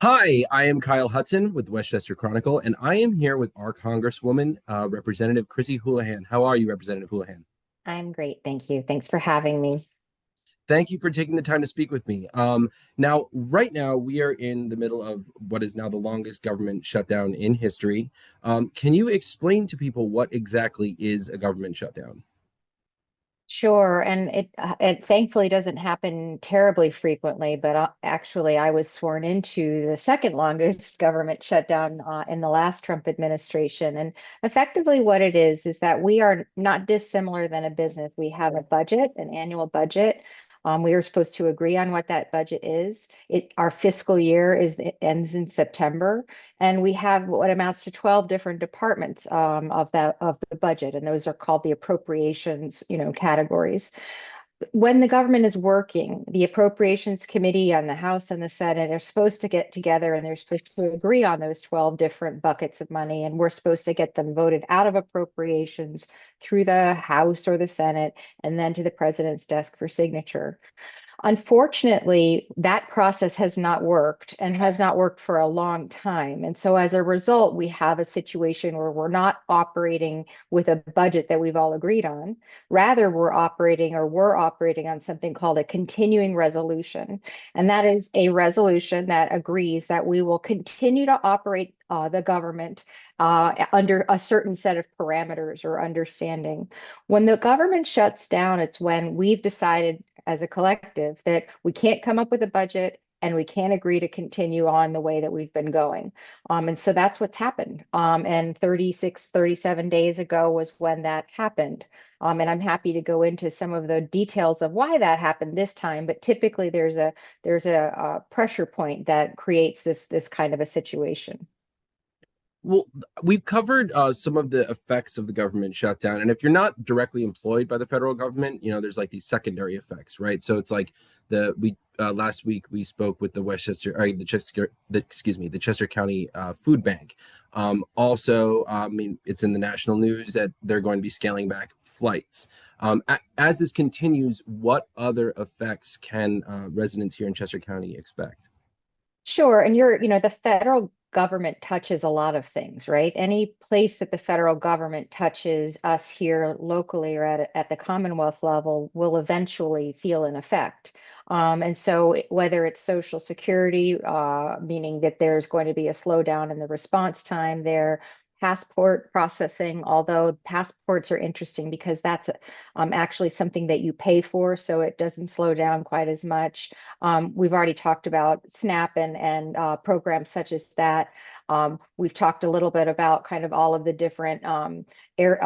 Hi, I am Kyle Hudson with the Westchester Chronicle, and I am here with our Congresswoman, Representative Chrissy Houlahan. How are you, Representative Houlahan? I'm great, thank you. Thanks for having me. Thank you for taking the time to speak with me. Now, right now, we are in the middle of what is now the longest government shutdown in history. Can you explain to people what exactly is a government shutdown? Sure, and it thankfully doesn't happen terribly frequently, but actually I was sworn into the second longest government shutdown in the last Trump administration. And effectively what it is that we are not dissimilar than a business. We have a budget, an annual budget. We are supposed to agree on what that budget is. Our fiscal year it ends in September. And we have what amounts to 12 different departments of the budget, and those are called the appropriations, categories. When the government is working, the Appropriations Committee on the House and the Senate are supposed to get together and they're supposed to agree on those 12 different buckets of money, and we're supposed to get them voted out of appropriations through the House or the Senate and then to the president's desk for signature. Unfortunately, that process has not worked and has not worked for a long time. And so as a result, we have a situation where we're not operating with a budget that we've all agreed on. Rather, we're operating on something called a continuing resolution. And that is a resolution that agrees that we will continue to operate the government under a certain set of parameters or understanding. When the government shuts down, it's when we've decided as a collective that we can't come up with a budget and we can't agree to continue on the way that we've been going. And so that's what's happened. And 36, 37 days ago was when that happened. And I'm happy to go into some of the details of why that happened this time. But typically, there's a pressure point that creates this kind of a situation. Well, we've covered some of the effects of the government shutdown, and if you're not directly employed by the federal government, there's like these secondary effects, right? So it's like the we last week we spoke with the the Chester County Food Bank. Also, I mean, it's in the national news that they're going to be scaling back flights. As this continues, what other effects can residents here in Chester County expect? Sure. And the federal government touches a lot of things, right? Any place that the federal government touches us here locally or at the Commonwealth level will eventually feel an effect. And so whether it's Social Security, meaning that there's going to be a slowdown in the response time there, passport processing, although passports are interesting because that's actually something that you pay for, so it doesn't slow down quite as much. We've already talked about SNAP and programs such as that. We've talked a little bit about kind of all of the different air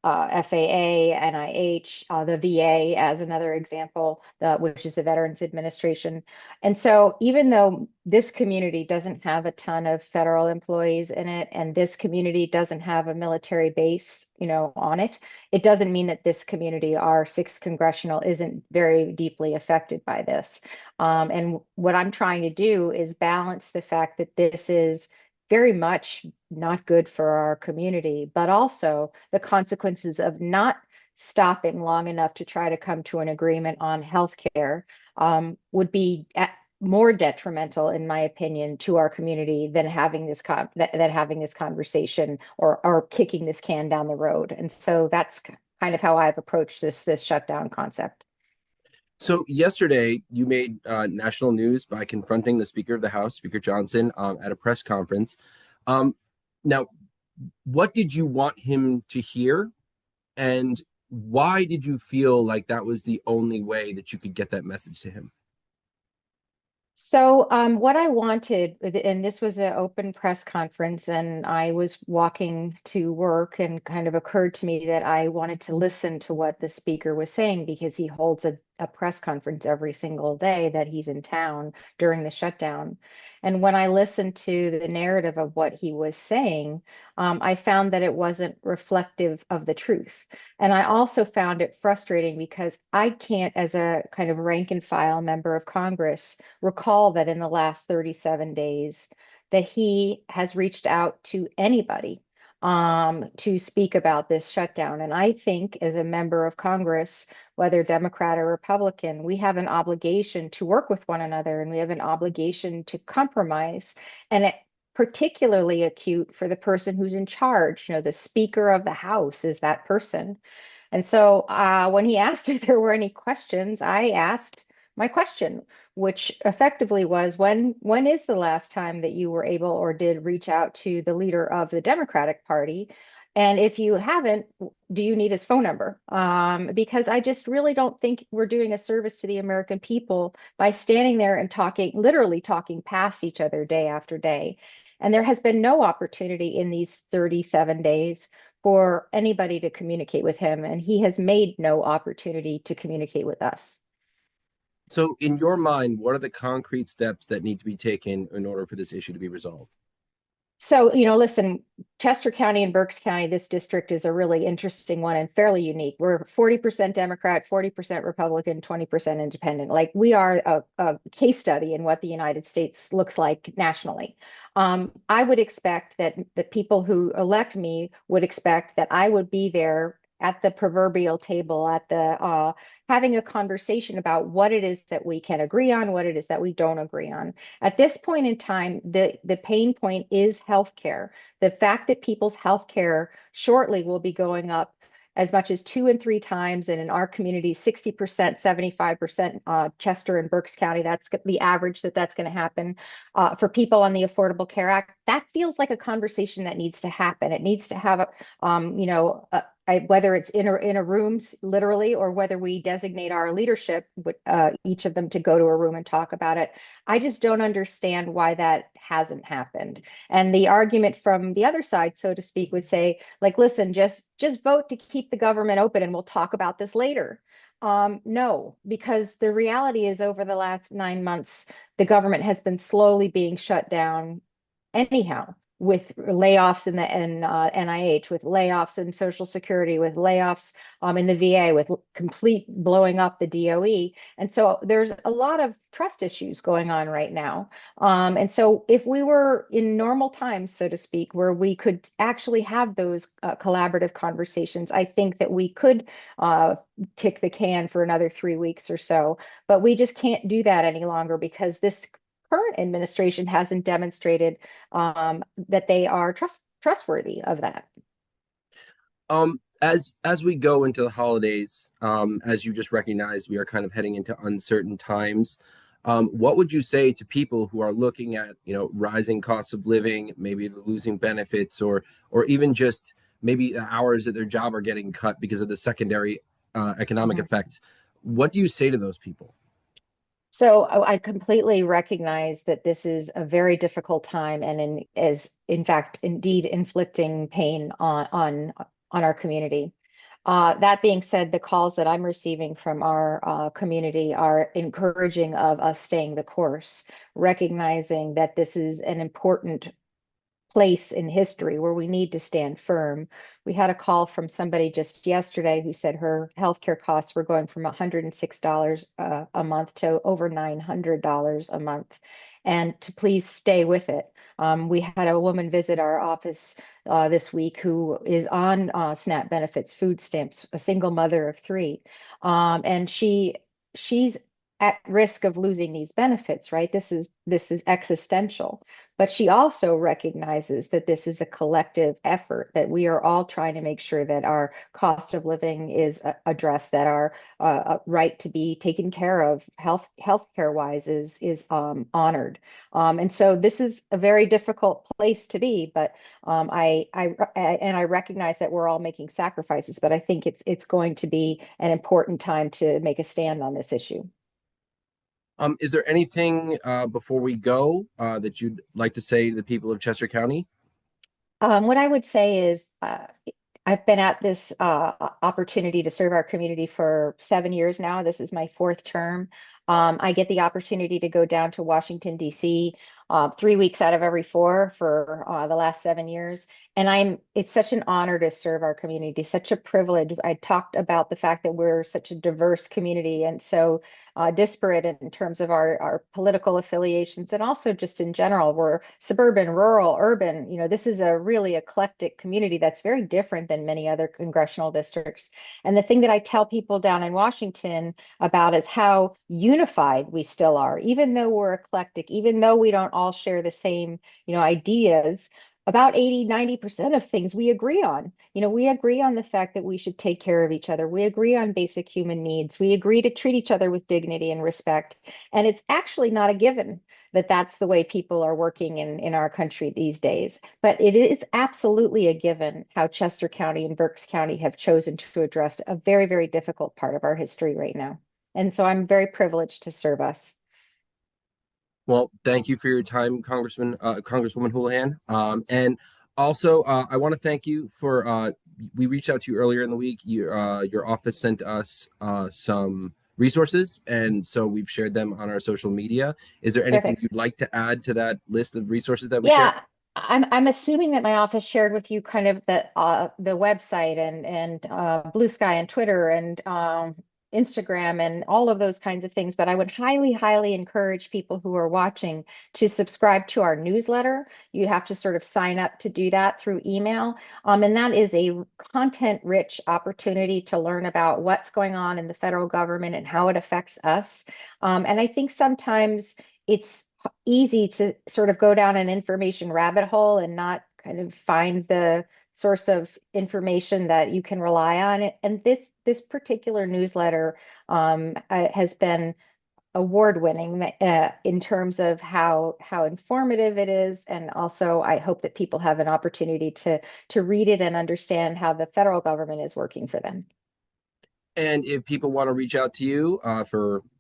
FAA, NIH, the VA as another example, which is the Veterans Administration. And so even though this community doesn't have a ton of federal employees in it, and this community doesn't have a military base, on it, it doesn't mean that this community, our sixth congressional, isn't very deeply affected by this. And what I'm trying to do is balance the fact that this is very much not good for our community, but also the consequences of not stopping long enough to try to come to an agreement on healthcare would be more detrimental, in my opinion, to our community than having than having this conversation or kicking this can down the road. And so that's kind of how I've approached this shutdown concept. So yesterday, you made national news by confronting the Speaker of the House, Speaker Johnson, at a press conference. Um, Now, what did you want him to hear, and why did you feel like that was the only way that you could get that message to him? So, what I wanted, and this was an open press conference, and I was walking to work, and kind of occurred to me that I wanted to listen to what the speaker was saying because he holds a press conference every single day that he's in town during the shutdown. And when I listened to the narrative of what he was saying, I found that it wasn't reflective of the truth. And I also found it frustrating because I can't, as a kind of rank and file member of Congress, recall that in the last 37 days that he has reached out to anybody. to speak about this shutdown. And I think as a member of Congress, whether Democrat or Republican, we have an obligation to work with one another and we have an obligation to compromise. And it particularly acute for the person who's in charge. You know, the Speaker of the House is that person. And so when he asked if there were any questions, I asked my question, which effectively was, when is the last time that you were able or did reach out to the leader of the Democratic Party? And if you haven't, do you need his phone number? Because I just really don't think we're doing a service to the American people by standing there and talking, literally talking past each other day after day. And there has been no opportunity in these 37 days for anybody to communicate with him, and he has made no opportunity to communicate with us. So, in your mind, what are the concrete steps that need to be taken in order for this issue to be resolved? So, you know, listen, Chester County and Berks County, this district is a really interesting one and fairly unique. We're 40% Democrat, 40% Republican, 20% independent. Like we are a case study in what the United States looks like nationally. I would expect that the people who elect me would expect that I would be there at the proverbial table, at the having a conversation about what it is that we can agree on, what it is that we don't agree on. At this point in time, the pain point is healthcare. The fact that people's healthcare shortly will be going up as much as 2 and 3 times, and in our community, 60%, 75%, Chester and Berks County, that's the average that's going to happen for people on the Affordable Care Act. That feels like a conversation that needs to happen. It needs to have, whether it's in a room literally, or whether we designate our leadership, each of them to go to a room and talk about it. I just don't understand why that hasn't happened. And the argument from the other side, so to speak, would say, like, listen, just vote to keep the government open and we'll talk about this later. No, because the reality is over the last 9 months, the government has been slowly being shut down anyhow, with layoffs in the NIH, with layoffs in Social Security, with layoffs in the VA, with complete blowing up the DOE. And so there's a lot of trust issues going on right now. And so if we were in normal times, so to speak, where we could actually have those collaborative conversations, I think that we could kick the can for another 3 weeks or so. But we just can't do that any longer because this current administration hasn't demonstrated that they are trustworthy of that. As we go into the holidays, as you just recognized, we are kind of heading into uncertain times. What would you say to people who are looking at, rising costs of living, maybe losing benefits, or even just maybe the hours at their job are getting cut because of the secondary economic Mhm. effects? What do you say to those people? So I completely recognize that this is a very difficult time, and is in fact indeed inflicting pain on our community. That being said, the calls that I'm receiving from our community are encouraging of us staying the course, recognizing that this is an important place in history where we need to stand firm. We had a call from somebody just yesterday who said her healthcare costs were going from $106 a month to over $900 a month, and to please stay with it. We had a woman visit our office this week who is on SNAP benefits, food stamps, a single mother of three, and she's at risk of losing these benefits, right? This is existential. But she also recognizes that this is a collective effort, that we are all trying to make sure that our cost of living is addressed, that our right to be taken care of healthcare wise is honored. And so this is a very difficult place to be, but I recognize that we're all making sacrifices, but I think it's going to be an important time to make a stand on this issue. Is there anything before we go that you'd like to say to the people of Chester County? What I would say is, I've been at this opportunity to serve our community for 7 years now. This is my fourth term. I get the opportunity to go down to Washington, D.C. 3 weeks out of every four for the last 7 years. And it's such an honor to serve our community, such a privilege. I talked about the fact that we're such a diverse community and so disparate in terms of our political affiliations and also just in general. We're suburban, rural, urban. This is a really eclectic community that's very different than many other congressional districts. And the thing that I tell people down in Washington about is how unified we still are, even though we're eclectic, even though we don't all share the same, ideas. About 80-90% of things we agree on. We agree on the fact that we should take care of each other. We agree on basic human needs. We agree to treat each other with dignity and respect. And it's actually not a given that that's the way people are working in our country these days. But it is absolutely a given how Chester County and Berks County have chosen to address a very, very difficult part of our history right now. And so I'm very privileged to serve us. Well, thank you for your time, Congresswoman Houlihan. And also, I want to thank you for we reached out to you earlier in the week. Your office sent us some resources, and so we've shared them on our social media. Is there anything Terrific. you'd like to add to that list of resources that we shared? Yeah, I'm assuming that my office shared with you kind of the website and Blue Sky and Twitter and Instagram and all of those kinds of things. But I would highly, highly encourage people who are watching to subscribe to our newsletter. You have to sort of sign up to do that through email. And that is a content-rich opportunity to learn about what's going on in the federal government and how it affects us. And I think sometimes it's easy to sort of go down an information rabbit hole and not kind of find the source of information that you can rely on. And this particular newsletter has been award-winning in terms of how informative it is, and also I hope that people have an opportunity to read it and understand how the federal government is working for them. And if people want to reach out to you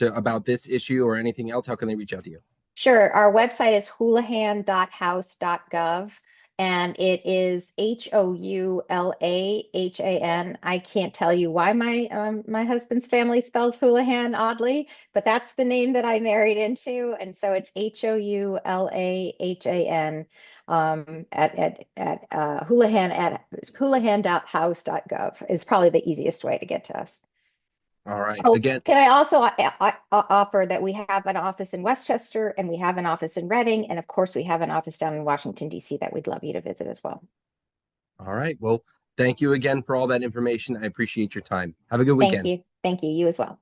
about this issue or anything else, how can they reach out to you? Sure. Our website is houlihan.house.gov and it is Houlahan. I can't tell you why my husband's family spells Houlihan oddly, but that's the name that I married into, and so it's Houlahan at Houlihan.house.gov is probably the easiest way to get to us. All right. Oh, Again, can I also offer that we have an office in Westchester and we have an office in Reading, and of course we have an office down in Washington, D.C. that we'd love you to visit as well. all right. Well, thank you again for all that information. I appreciate your time. Have a good Thank weekend. you. Thank you. You as well.